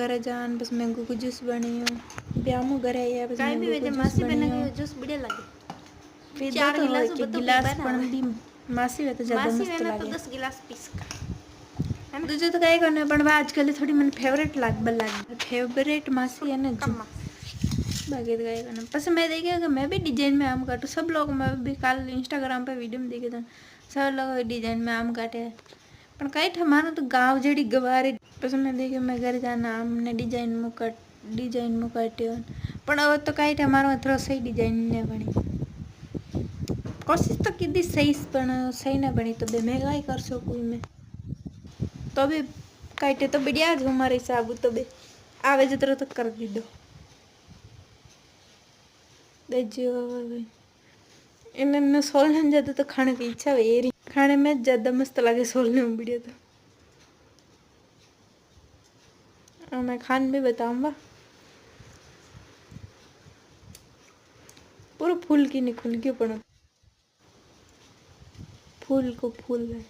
घर जान बस मैंगो को जूस बनियो ब्यामो घरे आया बस काई भी मैंगो वेदे को जूस मासी बना बनियो के जूस बढ़िया लगे। पीदो 4 तो हो गिलास के बतो गिलास पीबा पण ना दी मासी वे तो ज्यादा मासी मस्त वेना तो लागे 10 गिलास पीस का है ना। दूजे तो कई करने पण आजकल थोड़ी मन फेवरेट लाग फेवरेट मासी है ना कम जू बाकी तो कई करना बस मैं देखे कि मैं भी डिजाइन में आम काटू सब लोग मैं भी कल इंस्टाग्राम पे वीडियो में देखे था सब लोग डिजाइन में आम काटे पण कई ठमानो तो गाँव जड़ी गवारे बस मैं देखे मैं घर जाना आम ने डिजाइन में काट्यो पण अब तो कई ठमारो थोड़ा सही डिजाइन ने बनी कोशिश तो की सही पण सही ना बनी तो बे मैं कई कर सकूँ मैं तो भी काटे तो बढ़िया जो हमारे हिसाब तो बे आवे जितना तो कर दी दो बेजो इन सोलने में ज़्यादा तो खाने की इच्छा है ये खाने में ज़्यादा मस्त लगे सोलने में बढ़िया तो मैं खान भी बताऊंगा पूरा फूल की नहीं खुल क्यों पड़ा फूल को फूल है